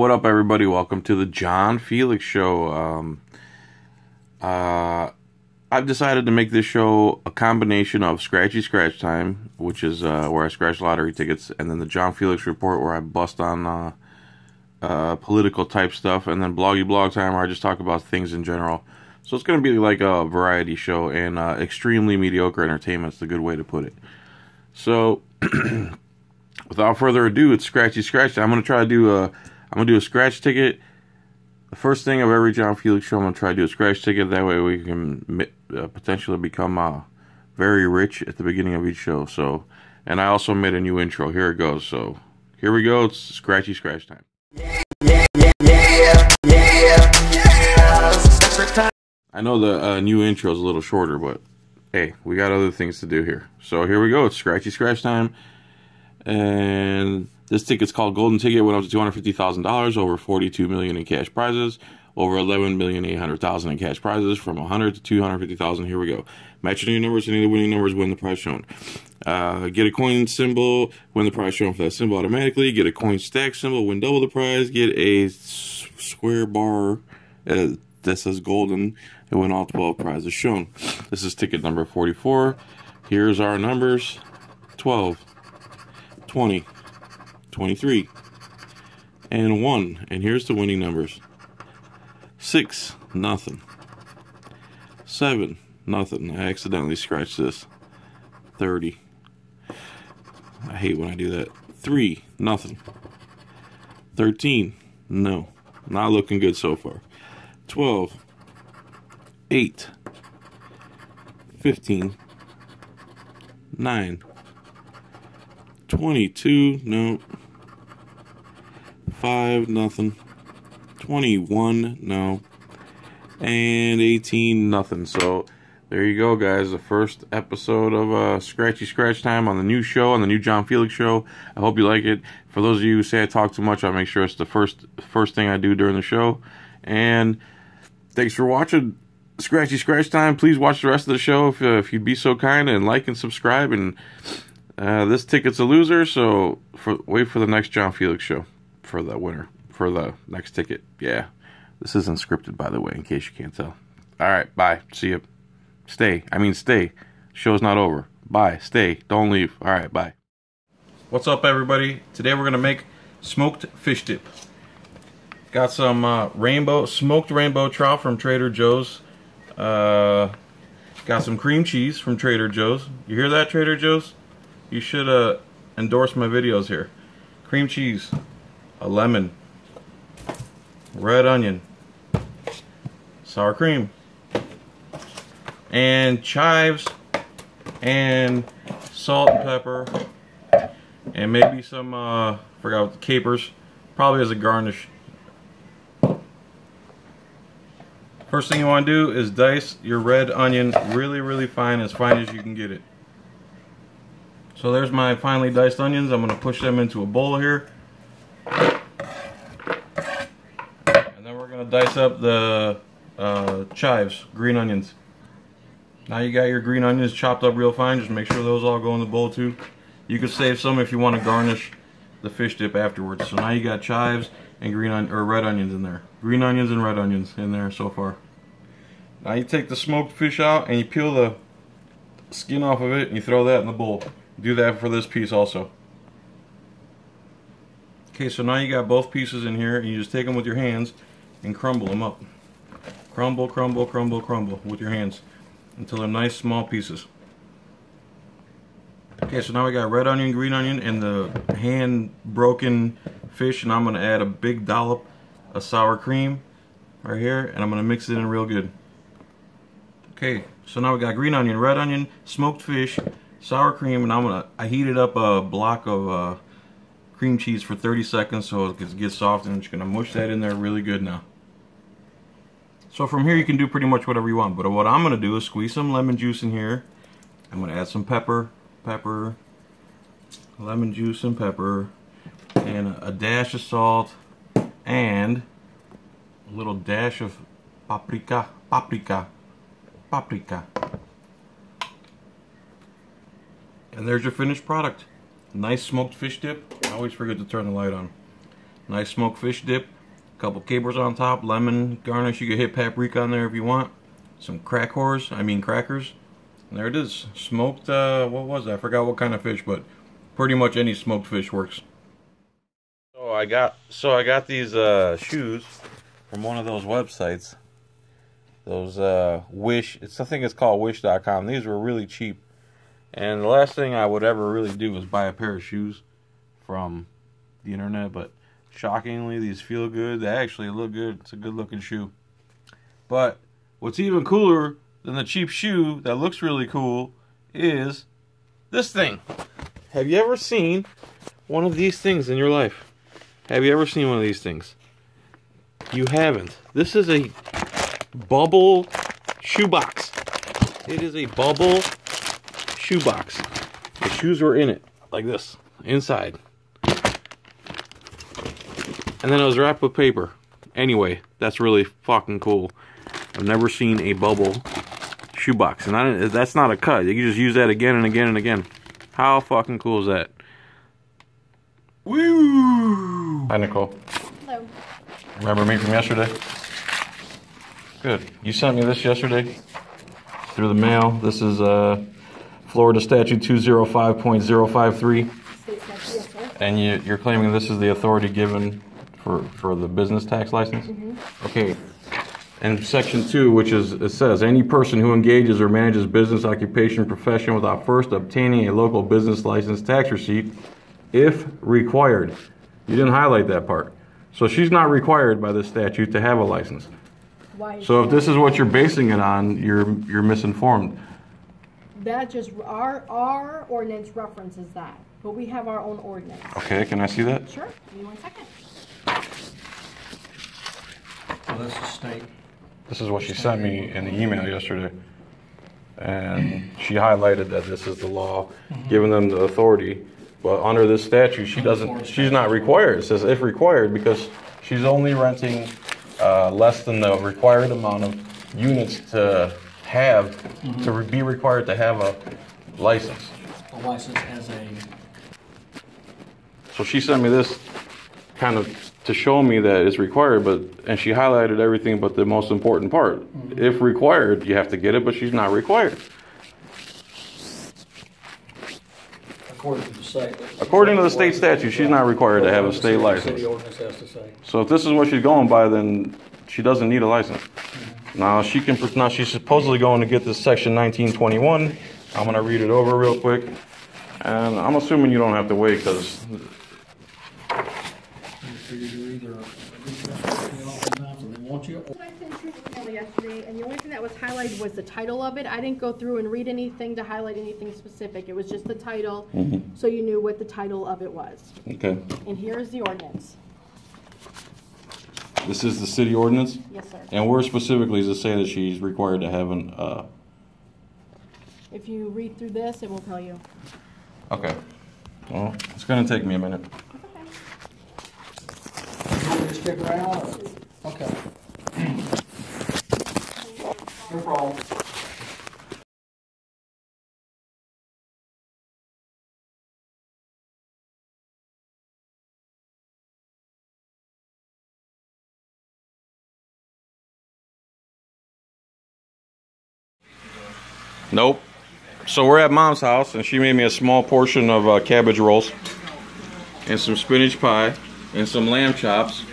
what up, everybody? Welcome to the John Felix Show. I've decided to make this show a combination of Scratchy Scratch Time, which is where I scratch lottery tickets, and then the John Felix Report, where I bust on political type stuff, and then Bloggy Blog Time, where I just talk about things in general. So it's going to be like a variety show, and extremely mediocre entertainment is the good way to put it. So, without further ado, it's Scratchy Scratch Time. I'm going to try to do a scratch ticket. The first thing of every John Felix show, I'm going to try to do a scratch ticket. That way we can potentially become very rich at the beginning of each show. So, and I also made a new intro. Here it goes. So, here we go. It's Scratchy Scratch Time. I know the new intro is a little shorter, but hey, we got other things to do here. So here we go. It's Scratchy Scratch Time. And this ticket's called Golden Ticket. Went up to $250,000, over $42 million in cash prizes, over $11,800,000 in cash prizes, from $100,000 to $250,000. Here we go. Match any numbers, any of the winning numbers, win the prize shown. Get a coin symbol, win the prize shown for that symbol automatically. Get a coin stack symbol, win double the prize. Get a square bar that says golden, and win all 12 prizes shown. This is ticket number 44. Here's our numbers: 12, 20, 23, and 1. And here's the winning numbers: 6, nothing. 7, nothing. I accidentally scratched this. 30. I hate when I do that. 3, nothing. 13, no. Not looking good so far. 12, 8, 15, 9, 22, no. 5, nothing. 21, no. And 18, nothing. So there you go, guys. The first episode of Scratchy Scratch Time on the new show, on the new John Felix Show. I hope you like it. For those of you who say I talk too much, I'll make sure it's the first thing I do during the show. And thanks for watching Scratchy Scratch Time. Please watch the rest of the show if you'd be so kind, and like and subscribe. And this ticket's a loser, so wait for the next John Felix Show for the winner, for the next ticket. Yeah, this isn't scripted, by the way, in case you can't tell. All right, bye. See you. Stay. Show's not over. Bye. Stay. Don't leave. All right, bye. What's up, everybody? Today we're gonna make smoked fish dip. Got some smoked rainbow trout from Trader Joe's. Got some cream cheese from Trader Joe's. You hear that, Trader Joe's? You should endorse my videos here. Cream cheese, a lemon, red onion, sour cream, and chives, and salt and pepper, and maybe some forgot what, capers, probably as a garnish. First thing you want to do is dice your red onion really fine, as you can get it. So there's my finely diced onions. I'm going to push them into a bowl here. And then we're going to dice up the chives, green onions. Now you got your green onions chopped up real fine. Just make sure those all go in the bowl too. You could save some if you want to garnish the fish dip afterwards. So now you got chives and red onions in there. Green onions and red onions in there so far. Now you take the smoked fish out and you peel the skin off of it and you throw that in the bowl. Do that for this piece also. Okay, so now you got both pieces in here, and you just take them with your hands and crumble them up. Crumble, crumble, crumble, crumble with your hands until they're nice small pieces. Okay, so now we got red onion, green onion, and the hand broken fish, and I'm going to add a big dollop of sour cream right here, and I'm going to mix it in real good. Okay, so now we got green onion, red onion, smoked fish, sour cream, and I heated up a block of cream cheese for 30 seconds so it gets soft, and I'm just going to mush that in there really good now. So from here you can do pretty much whatever you want, but what I'm going to do is squeeze some lemon juice in here. I'm going to add some pepper, lemon juice and pepper, and a dash of salt, and a little dash of paprika. And there's your finished product. Nice smoked fish dip. I always forget to turn the light on. Nice smoked fish dip couple capers on top, lemon garnish. You could hit paprika on there if you want. Some crackers. And there it is. Smoked, what was that? I forgot what kind of fish, but pretty much any smoked fish works. So I got these shoes from one of those websites. Those Wish, I think it's called Wish.com. These were really cheap. And the last thing I would ever really do was buy a pair of shoes from the internet, but shockingly, these feel good. They actually look good. It's a good looking shoe. But what's even cooler than the cheap shoe that looks really cool is this thing. Have you ever seen one of these things in your life? Have you ever seen one of these things? You haven't. This is a bubble shoebox. It is a bubble shoebox. The shoes were in it, like this, inside. And then it was wrapped with paper. Anyway, that's really fucking cool. I've never seen a bubble shoebox. And that's not a cut. You can just use that again and again and again. How fucking cool is that? Woo! Hi, Nicole. Hello. Remember me from yesterday? Good. You sent me this yesterday through the mail. This is Florida Statute 205.053. And you're claiming this is the authority given for the business tax license? Mm-hmm. Okay. And section 2, which is, it says, any person who engages or manages business, occupation, profession without first obtaining a local business license tax receipt, if required. You didn't highlight that part. So she's not required by this statute to have a license. Why? So if this is what you're basing it on, you're misinformed. That just, our ordinance references that, but we have our own ordinance. Okay, can I see that? Sure, give me 1 second. Oh, that's the state. This is what she sent me in the email yesterday. And she highlighted that this is the law, giving them the authority. But under this statute, she's not required. It says if required, because she's only renting less than the required amount of units to have, to be required to have a license. A license as a... So she sent me this kind of to show me that it's required, and she highlighted everything but the most important part. If required, you have to get it, but she's not required. According to the state. According to the state statute, she's not required to have a state license. The ordinance has to say. So if this is what she's going by, then she doesn't need a license. Now she's supposedly going to get this section 1921. I'm going to read it over real quick. And I'm assuming you don't have to wait because... I sent you an email yesterday, and the only thing that was highlighted was the title of it. I didn't go through and read anything to highlight anything specific. It was just the title, so you knew what the title of it was. Okay. And here's the ordinance. This is the city ordinance? Yes, sir. And where specifically does it say that she's required to have an... If you read through this, it will tell you. Okay. Well, it's going to take me a minute. Just stick around? Okay. No problem. Nope. So we're at Mom's house, and she made me a small portion of cabbage rolls, and some spinach pie, and some lamb chops,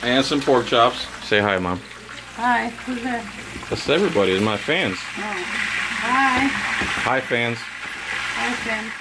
and some pork chops. Say hi, Mom. Hi, who's there? That's everybody. It's my fans. Oh. Hi. Hi, fans. Hi, Ken.